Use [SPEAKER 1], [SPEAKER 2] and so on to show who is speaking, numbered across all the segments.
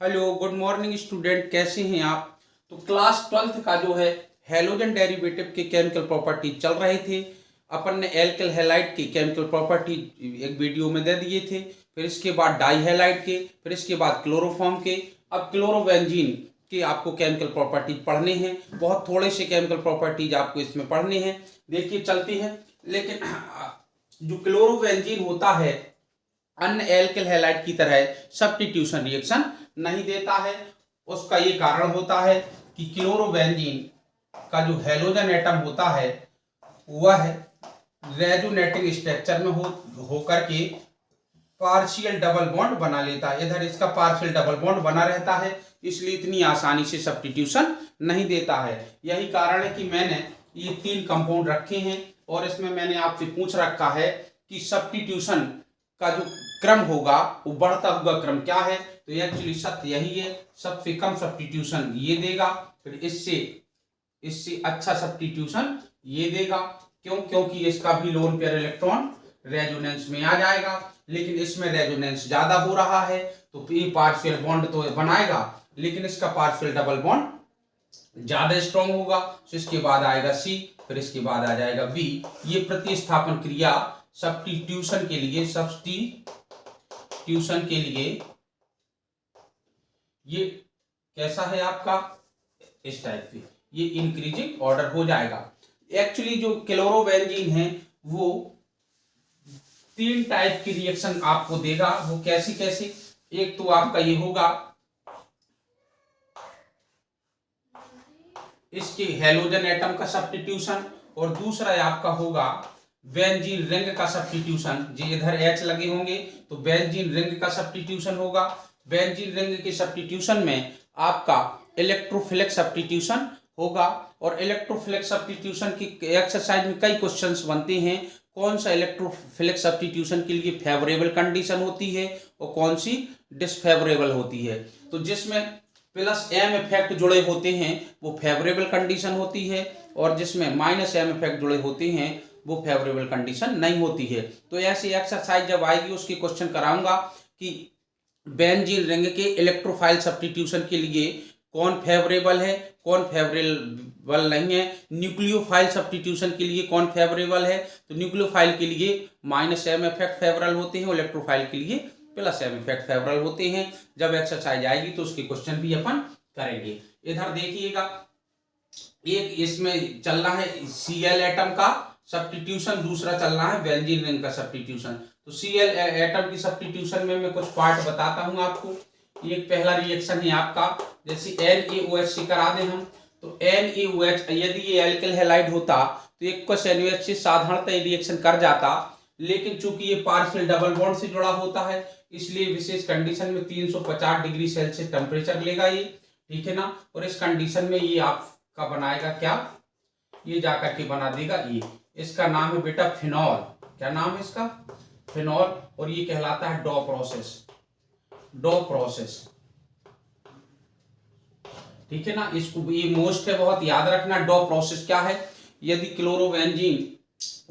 [SPEAKER 1] Hello good morning student, कैसे हैं आप। तो क्लास 12th का जो है हेलोजन डेरिवेटिव के केमिकल प्रॉपर्टी चल रहे थे। अपन ने एल्किल हैलाइड की केमिकल प्रॉपर्टी एक वीडियो में दे दिए थे, फिर इसके बाद डाई हैलाइड के, फिर इसके बाद क्लोरोफॉर्म के। अब क्लोरोबेंजीन के आपको केमिकल प्रॉपर्टीज पढ़ने हैं। बहुत थोड़े से केमिकल प्रॉपर्टीज आपको इसमें पढ़ने हैं। देखिए चलते हैं। लेकिन जो क्लोरोबेंजीन होता है अन्य एल्किल हैलाइड की तरह सब्स्टिट्यूशन रिएक्शन नहीं देता है। उसका ये कारण होता है कि क्लोरोबेंजीन का जो हैलोजन एटम होता है वह रेजोनेटिंग स्ट्रक्चर में होकर के पार्शियल डबल बॉन्ड बना लेता है। इधर इसका पार्शियल डबल बॉन्ड बना रहता है, इसलिए इतनी आसानी से सब्स्टिट्यूशन नहीं देता है। यही कारण है कि मैंने ये 3 कंपाउंड रखे हैं और इसमें मैंने आपसे पूछ रखा है कि सब्स्टिट्यूशन का जो क्रम होगा वो बढ़ता हुआ क्रम क्या है। तो एक्चुअली सत्य यही है, सबसे कम सब्स्टिट्यूशन ये देगा, फिर इससे अच्छा सब्स्टिट्यूशन ये देगा। क्योंकि इसका भी लोन पेयर इलेक्ट्रॉन रेजोनेंस में आ जाएगा, लेकिन इसमें रेजोनेंस ज्यादा हो रहा है तो ये पार्शियल बॉन्ड तो बनाएगा, लेकिन इसका पार्शियल डबल बॉन्ड ज्यादा स्ट्रॉन्ग होगा। तो इसके बाद आएगा सी, फिर इसके बाद आ जाएगा बी। ये प्रतिस्थापन क्रिया सब्स्टिट्यूशन के लिए ये कैसा है आपका, इस टाइप से ये इंक्रीजिंग ऑर्डर हो जाएगा। एक्चुअली जो क्लोरोबेंजीन है वो 3 टाइप की रिएक्शन आपको देगा। वो कैसी कैसी, एक तो आपका ये होगा इसके हैलोजन एटम का सब्स्टिट्यूशन, और दूसरा आपका होगा बेंजीन रिंग का सब्स्टिट्यूशन। जी इधर H लगे होंगे तो बेंजीन रिंग का सब्स्टिट्यूशन होगा। बेंजीन रिंग के सब्स्टिट्यूशन में आपका इलेक्ट्रोफिलिक सब्स्टिट्यूशन होगा। और इलेक्ट्रोफिलिक सब्स्टिट्यूशन की एक्सरसाइज में कई क्वेश्चंस बनते हैं। कौन सा इलेक्ट्रोफिलिक सब्स्टिट्यूशन के लिए फेवरेबल कंडीशन होती है और कौन सी डिसफेवरेबल होती है। तो जिसमें प्लस एम इफेक्ट जुड़े होते हैं वो फेवरेबल कंडीशन होती है, और जिसमें माइनस एम इफेक्ट जुड़े होते हैं वो फेवरेबल कंडीशन नहीं होती है। तो ऐसी एक्सरसाइज जब आएगी उसकी क्वेश्चन कराऊंगा कि बेंजीन रिंग के इलेक्ट्रोफाइल सब्स्टिट्यूशन के लिए कौन फेवरेबल है कौन फेवरेबल नहीं है। न्यूक्लियोफाइल सब्स्टिट्यूशन के लिए कौन फेवरेबल है, तो न्यूक्लियोफाइल के लिए माइनस एम इफेक्ट फेवरेबल होते हैं, इलेक्ट्रोफाइल के लिए प्लस एम इफेक्ट फेवरेबल होते हैं। जब एक्सरसाइज आएगी तो उसके क्वेश्चन भी अपन करेंगे। इधर देखिएगा, एक इसमें चलना है Cl एटम का सब्स्टिट्यूशन, दूसरा चलना है बेंजीन रिंग का सब्स्टिट्यूशन। तो Cl एटम की सब्स्टिट्यूशन में मैं कुछ पार्ट बताता हूं आपको। एक पहला रिएक्शन है आपका, जैसे NaOH से करा दें हम, तो NaOH यदि ये एल्किल हैलाइड होता तो एक NaOH से साधारणतः रिएक्शन कर जाता, लेकिन चूंकि ये पार्शियल डबल बॉन्ड से जुड़ा होता है इसलिए विशेष कंडीशन में 350 डिग्री सेल्सियस टेम्परेचर लेगा ये, ठीक है ना। और इस कंडीशन में ये आपका बनाएगा क्या, ये जाकर के बना देगा ये, इसका नाम है बेटा फिनॉल। क्या नाम है इसका, फिनॉल। और ये कहलाता है डॉ प्रोसेस, ठीक है ना। इसको ये मोस्ट है, बहुत याद रखना। डॉ प्रोसेस क्या है, यदि क्लोरोबेंजीन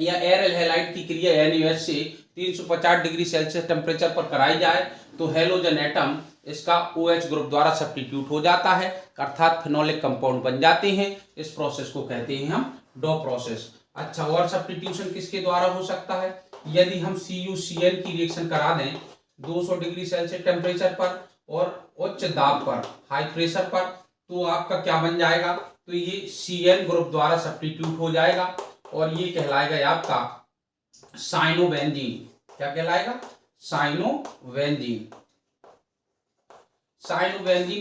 [SPEAKER 1] या एरल हैलाइड की क्रिया NaOH से 350 डिग्री सेल्सियस टेम्परेचर पर कराई जाए तो हैलोजन एटम इसका OH ग्रुप द्वारा सब्स्टिट्यूट हो जाता है, अर्थात फिनोलिक कंपाउंड बन जाते हैं। इस प्रोसेस को कहते हैं हम डॉ प्रोसेस। अच्छा, और सब्स्टिट्यूशन किसके द्वारा हो सकता है, यदि हम CuCl की रिएक्शन करा दें 200 डिग्री सेल्सियस टेम्परेचर पर और उच्च दाब पर, हाई प्रेशर पर, तो आपका क्या बन जाएगा, तो ये Cl ग्रुप द्वारा सब्स्टिट्यूट हो जाएगा और ये कहलाएगा आपका साइनोबेंजीन। क्या कहलाएगा, साइनोबेंजीन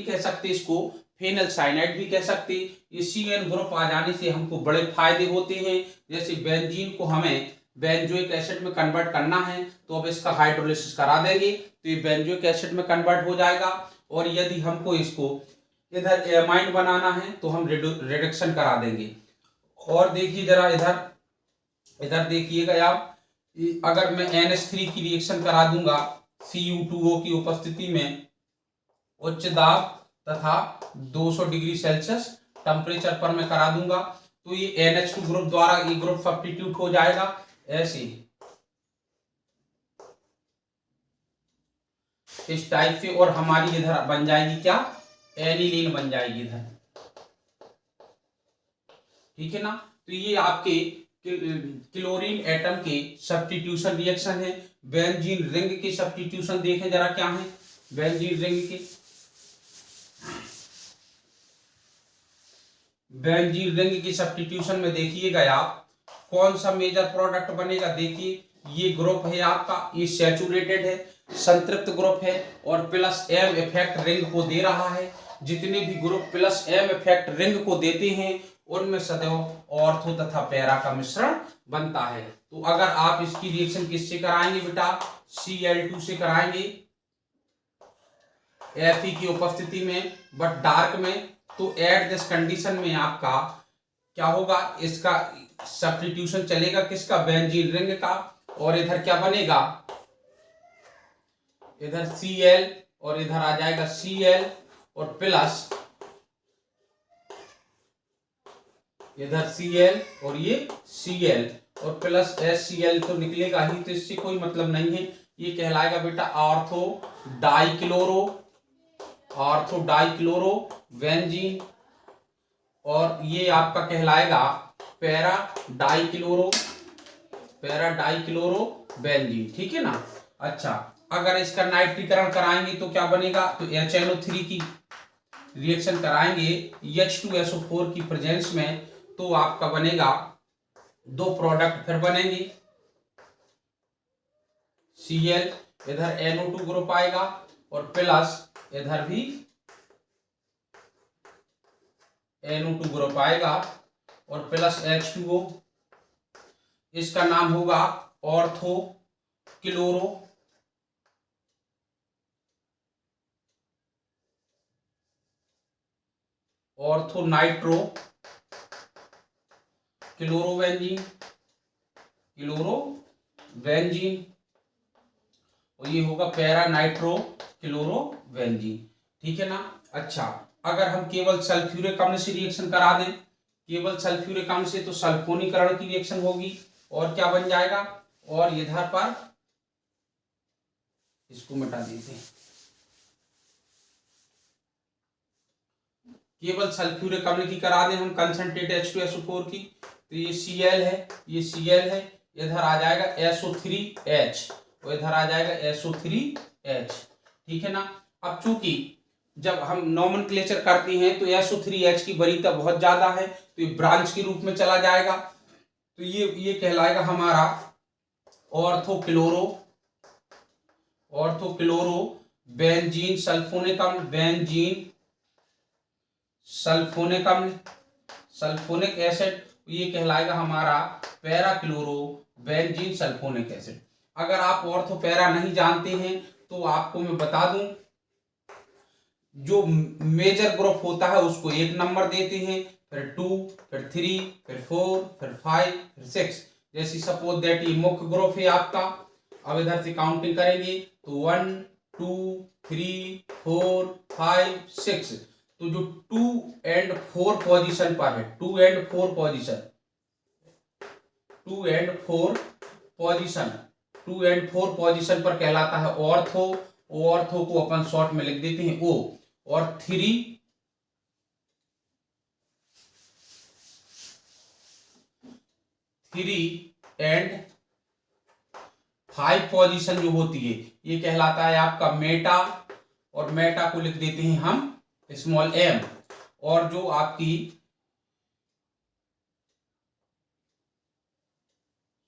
[SPEAKER 1] कह सकते, इसको फेनल साइनाइड भी कह सकते। ये Cn ग्रुप आ जाने से हमको बड़े फायदे होते हैं। जैसे बेंजीन को हमें बेंजोइक एसिड में कन्वर्ट करना है तो अब इसका हाइड्रोलिसिस करा देंगे तो ये बेंजोइक एसिड में कन्वर्ट हो जाएगा। और यदि हमको इसको इधर एमाइन बनाना है तो हम रिडक्शन करा देंगे। और देखिए जरा इधर देखिएगा आप, अगर मैं NH3 की रिएक्शन करा दूंगा Cu2O की उपस्थिति में उच्च दाब तथा 200 डिग्री सेल्सियस टेम्परेचर पर मैं करा दूंगा तो ये NH2 ग्रुप द्वारा ये ग्रुप सब्स्टिट्यूट हो जाएगा। ऐसे इस टाइप से, और हमारी इधर बन जाएगी क्या, एनिलीन बन जाएगी इधर, ठीक है ना। तो ये आपके क्लोरीन एटम के सब्स्टिट्यूशन रिएक्शन है। बेंजीन रिंग के सब्स्टिट्यूशन देखें जरा क्या है। बेंजीन रिंग के, बेंजीन रिंग की सब्स्टिट्यूशन में देखिएगा आप कौन सा मेजर प्रोडक्ट बनेगा। देखिए ये ग्रुप है आपका, ये सैचुरेटेड है, संतृप्त ग्रुप है, और प्लस एम इफेक्ट रिंग को दे रहा है। जितने भी group plus M effect ring को देते हैं उनमें सदैव ऑर्थो तथा पैरा का मिश्रण बनता है। तो अगर आप इसकी रिएक्शन किससे कराएंगे बेटा, Cl2 से कराएंगे Fe की उपस्थिति में, बट डार्क में। तो एट दिस कंडीशन में आपका क्या होगा, इसका सब्स्टिट्यूशन चलेगा किसका, बेंजीन रिंग का, और इधर क्या बनेगा, इधर Cl और इधर आ जाएगा Cl और प्लस इधर Cl और ये Cl और प्लस HCl तो निकलेगा ही, तो इससे कोई मतलब नहीं है। ये कहलाएगा बेटा ऑर्थो डाइक्लोरो बेंजीन, और ये आपका कहलाएगा पैरा डाइक्लोरो बेंजीन, ठीक है ना। अच्छा, अगर इसका नाइट्रीकरण कराएंगे तो क्या बनेगा, तो HNO3 की रिएक्शन कराएंगे H2SO4 की प्रेजेंस में, तो आपका बनेगा दो प्रोडक्ट फिर बनेंगे, Cl, इधर NO2 ग्रुप आएगा और प्लस इधर भी NO2 ग्रुप आएगा और प्लस H2O। इसका नाम होगा ऑर्थो नाइट्रो क्लोरोबेंजीन, और ये होगा पैरा नाइट्रो क्लोरोबेंजीन, ठीक है ना। अच्छा, अगर हम केवल सल्फ्यूरिक अम्ल से रिएक्शन करा दें, केवल सल्फ्यूरिक अम्ल से, तो सल्फोनीकरण की रिएक्शन होगी, और क्या बन जाएगा, और इधर पर इसको मिटा देते हैं, केवल सल्फ्यूरिक अम्ल की करा दें हम कंसंट्रेट H2SO4 की, तो ये Cl है, ये Cl है, इधर आ जाएगा SO3H और इधर आ जाएगा SO3H, ठीक है ना। अब चूंकि जब हम नॉमेनक्लेचर करते हैं तो SO3H की वरीयता बहुत ज्यादा है, तो ये ब्रांच के रूप में चला जाएगा, तो ये कहलाएगा हमारा ऑर्थोक्लोरो बेंजीन सल्फोनिक अम्ल, बेंजीन सल्फोनिक एसिड, ये कहलाएगा हमारा पैराक्लोरो बेंजीन सल्फोनिक एसिड। अगर आप ऑर्थो पैरा नहीं जानते हैं तो आपको मैं बता दूं, जो मेजर ग्रुप होता है उसको 1 नंबर देते हैं, फिर 2, फिर 3, फिर 4, फिर 5, फिर 6। जैसे सपोज दैट ये मुख्य ग्रुप है आपका। अब इधर से काउंटिंग करेंगे तो 1, 2, 3, 4, 5, 6। तो जो 2 and 4 पोजीशन पर है, 2 and 4 पोजीशन पर कहलाता है ऑर्थो। ऑर्थो को अपन शॉर्ट में लिख देते हैं O, और 3 and 5 पोजीशन जो होती है ये कहलाता है आपका मेटा, और मेटा को लिख देते हैं हम स्मॉल m। और जो आपकी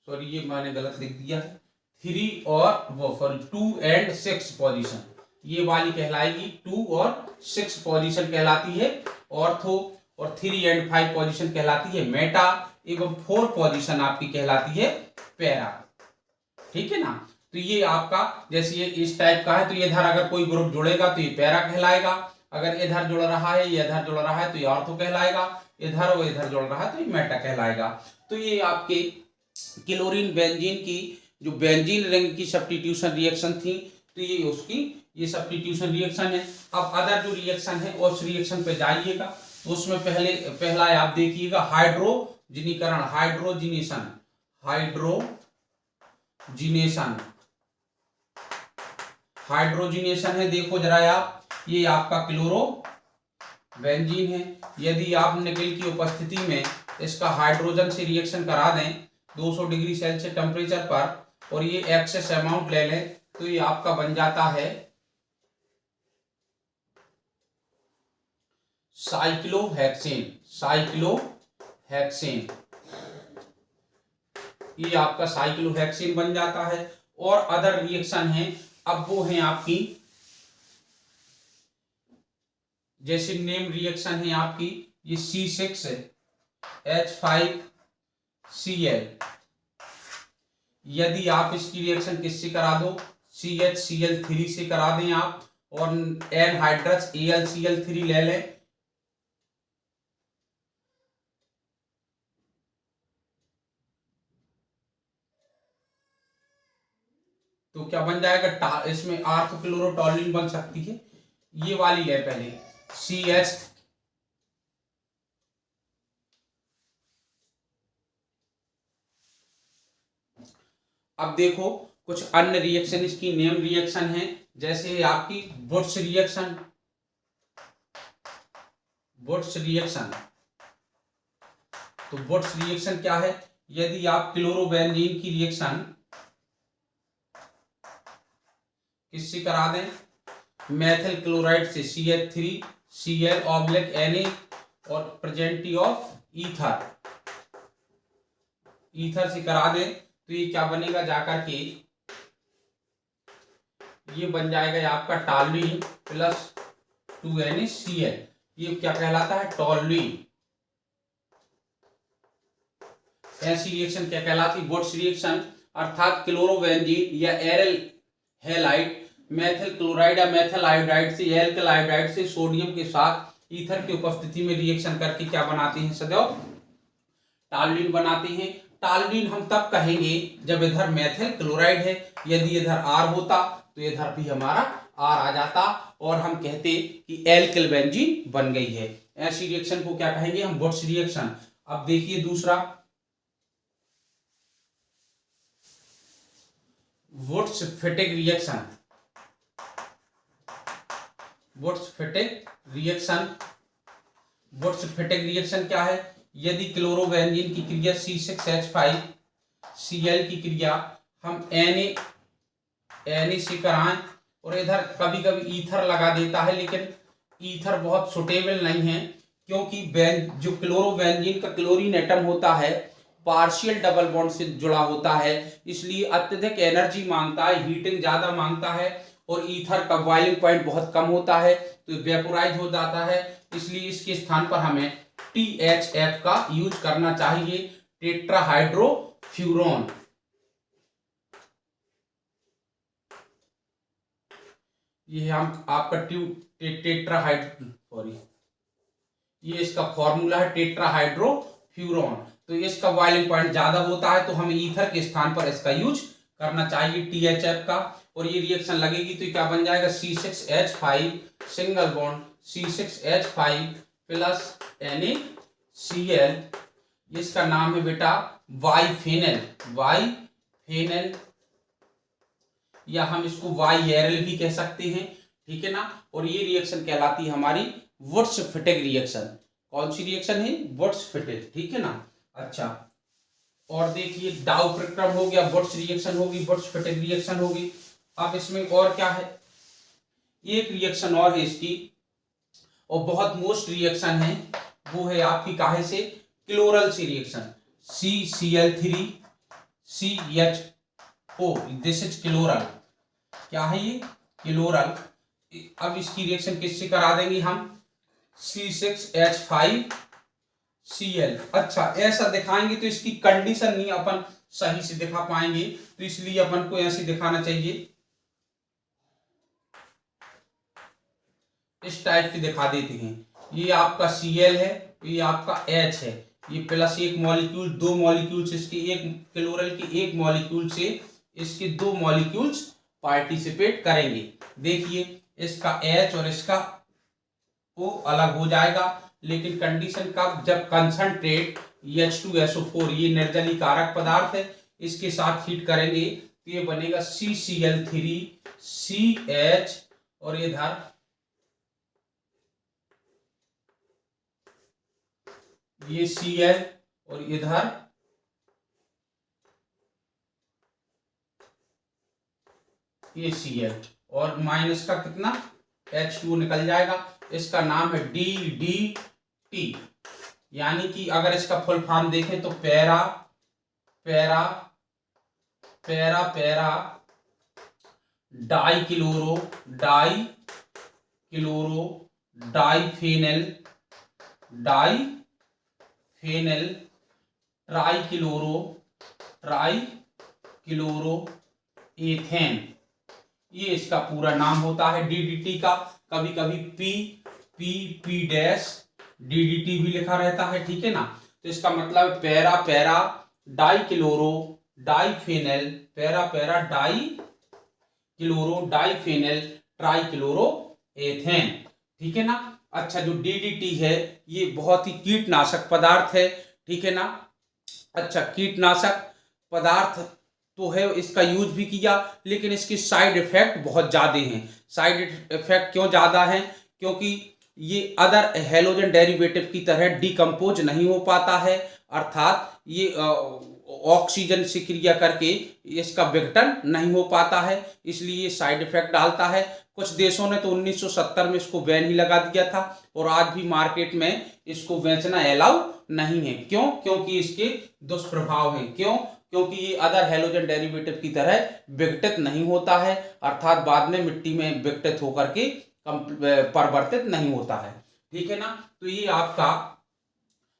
[SPEAKER 1] सॉरी ये मैंने गलत लिख दिया है, 3 और वो सॉरी 2 and 6 पोजीशन, ये वाली कहलाएगी 2 और 6 पोजीशन कहलाती है ऑर्थो, और 3 and 5 पोजीशन कहलाती है मेटा, एवं 4 पोजीशन आपकी कहलाती है पैरा, ठीक है ना। तो ये आपका जैसे ये इस टाइप का है, तो ये इधर अगर कोई ग्रुप जुड़ेगा तो ये पैरा कहलाएगा, अगर इधर जुड़ रहा है, ये इधर जुड़ रहा है तो ये ऑर्थो कहलाएगा, इधर और इधर जुड़ रहा है तो ये मेटा कहलाएगा। तो ये आपके क्लोरीन बेंजीन की जो बेंजीन रिंग की सब्स्टिट्यूशन रिएक्शन थी, तो ये उसकी ये सब्स्टिट्यूशन रिएक्शन है। अब अदर जो रिएक्शन है उस रिएक्शन पे जाइएगा, तो उसमें पहला आप देखिएगा हाइड्रोजनेशन है, देखो जरा आप, ये आपका क्लोरो बेंजीन है। यदि आप निकल की उपस्थिति में इसका हाइड्रोजन से रिएक्शन करा दें 200 डिग्री सेल्सियस टेम्परेचर पर और ये एक्सेस अमाउंट ले लें तो ये आपका बन जाता है साइक्लोहेक्सेन। साइक्लोहेक्सेन, ये आपका साइक्लोहेक्सेन बन जाता है। और अदर रिएक्शन है, अब वो है आपकी, जैसे नेम रिएक्शन है आपकी ये C6H5Cl। यदि आप इसकी रिएक्शन किससे करा दो, CHCl3 से करा दें आप और एनहाइड्रस AlCl3 ले लें, तो क्या बन जाएगा, इसमें आर्थोक्लोरोटोल्यूनि बन सकती है। ये वाली ले पहले CH, अब देखो कुछ अन्य रिएक्शन इसकी नेम रिएक्शन है, जैसे आपकी वुड्स रिएक्शन। वुड्स रिएक्शन, तो वुड्स रिएक्शन क्या है, यदि आप क्लोरोबेंजीन की रिएक्शन किससे करा दें, मेथिल क्लोराइड से CH3Cl/Na और प्रेजेंटी ऑफ ईथर से करा दें तो ये क्या बनेगा, जाकर के ये बन जाएगा आपका टॉल्यूइन प्लस 2NaCl। ये क्या कहलाता है, टॉल्यूइन। ऐसी रिएक्शन क्या कहलाती है, वुड्स रिएक्शन। अर्थात क्लोरोबेंजीन या एरल हैलाइड मेथिल क्लोराइड या मेथिल आयोडाइड से एल्किल आयोडाइड से सोडियम के साथ ईथर की उपस्थिति में रिएक्शन करके क्या बनाते हैं, सदैव टॉल्यूइन बनाते हैं। टॉल्यूइन हम तब कहेंगे जब इधर मेथिल क्लोराइड है, यदि इधर R होता तो इधर भी हमारा R आ जाता और हम कहते कि एल्किल बेंजीन बन गई है। ऐसी रिएक्शन को क्या कहेंगे हम, वुड्स रिएक्शन। अब देखिए दूसरा, Wurtz Fittig reaction. Wurtz Fittig reaction, Wurtz Fittig reaction क्या है, यदि क्लोरोबेंजीन की क्रिया C6H5Cl की क्रिया हम Na से कराएं और इधर कभी कभी ईथर लगा देता है, लेकिन ईथर बहुत सुटेबल नहीं है क्योंकि जो क्लोरोबेंजीन का क्लोरीन एटम होता है पार्शियल डबल बॉन्ड से जुड़ा होता है, इसलिए अत्यधिक एनर्जी मांगता है, हीटिंग ज्यादा मांगता है और ईथर का बॉइलिंग पॉइंट बहुत कम होता है तो वेपोराइज हो जाता है। इसलिए इसके स्थान पर हमें THF का यूज करना चाहिए, टेट्राहाइड्रोफ्यूरॉन। ये हम आपका ये इसका फॉर्मूला है टेट्राहाइड्रोफ्यूरॉन। तो इसका बॉइलिंग पॉइंट ज्यादा होता है तो हमें ईथर के स्थान पर इसका यूज करना चाहिए THF का। और ये रिएक्शन लगेगी तो क्या बन जाएगा, C6H5 single bond C6H5 plus NaCl। इसका नाम है बेटा वाइफेनल, या हम इसको वाइएरल भी कह सकते हैं, ठीक है ना। और ये रिएक्शन कहलाती है हमारी वुड्स फिटिक रिएक्शन। कौन सी रिएक्शन है, वुड्स फिटिक, ठीक है ना। अच्छा, और देखिए डाउ प्रक्रम हो गया, वुड्स रिएक्शन होगी, वुड्स फिटिक रिएक्शन होगी। अब इसमें और क्या है, एक रिएक्शन और है इसकी और बहुत मोस्ट रिएक्शन है, वो है आपकी काहे से, क्लोरल से reaction CCl3CHO, this is chloral. क्या है ये, क्लोरल। अब इसकी रिएक्शन किससे करा देंगे हम, C6H5Cl। अच्छा, ऐसा दिखाएंगे तो इसकी कंडीशन नहीं अपन सही से दिखा पाएंगे, तो इसलिए अपन को ऐसे दिखाना चाहिए, इस टाइप से दिखा देते हैं। ये आपका Cl है, ये आपका H है, ये प्लस एक मॉलिक्यूल, दो मॉलिक्यूल्स इसके, एक क्लोरल के एक मॉलिक्यूल से इसके दो मॉलिक्यूल्स पार्टिसिपेट करेंगे। देखिए इसका H और इसका O अलग हो जाएगा, लेकिन कंडीशन का जब कंसंट्रेट H2SO4 ये निर्जलीकारक पदार्थ है, इसके साथ हीट करेंगे तो ये बनेगा CCl3CH और इधर ये Cl और इधर ये Cl और माइनस का कितना H2 निकल जाएगा। इसका नाम है DDT, यानी कि अगर इसका फुल फॉर्म देखें तो para para para para dichloro diphenyl trichloro ethane, ये इसका पूरा नाम होता है DDT का। कभी कभी पी डैश DDT भी लिखा रहता है, ठीक है ना। तो इसका मतलब para para dichloro diphenyl para para dichloro diphenyl trichloro ethane, ठीक है ना। अच्छा, जो DDT है ये बहुत ही कीटनाशक पदार्थ है, ठीक है ना। अच्छा, कीटनाशक पदार्थ तो है, इसका यूज भी किया, लेकिन इसके साइड इफेक्ट बहुत ज़्यादा हैं। साइड इफेक्ट क्यों ज़्यादा हैं? क्योंकि ये अदर हेलोजन डेरिवेटिव की तरह डिकम्पोज नहीं हो पाता है, अर्थात ये ऑक्सीजन से क्रिया करके इसका विघटन नहीं हो पाता है, इसलिए ये साइड इफेक्ट डालता है। कुछ देशों ने तो 1970 में इसको बैन ही लगा दिया था और आज भी मार्केट में इसको बेचना अलाउ नहीं है। क्यों? क्योंकि इसके दुष्प्रभाव हैं। क्यों? क्योंकि ये अदर हेलोजन डेरिवेटिव की तरह विघटित नहीं होता है, अर्थात बाद में मिट्टी में विघटित होकर के परिवर्तित नहीं होता है, ठीक है ना। तो ये आपका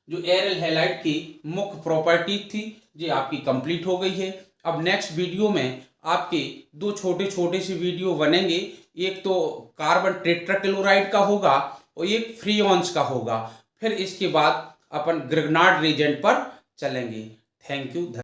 [SPEAKER 1] जो एरल हैलाइड की मुख्य प्रॉपर्टी थी, ये आपकी कंप्लीट हो गई है। अब नेक्स्ट वीडियो में आपके दो छोटे छोटे से वीडियो बनेंगे, एक तो कार्बन टेट्राक्लोराइड का होगा और एक फ्रीऑन्स का होगा। फिर इसके बाद अपन ग्रिग्नार्ड रिएजेंट पर चलेंगे। Thank you.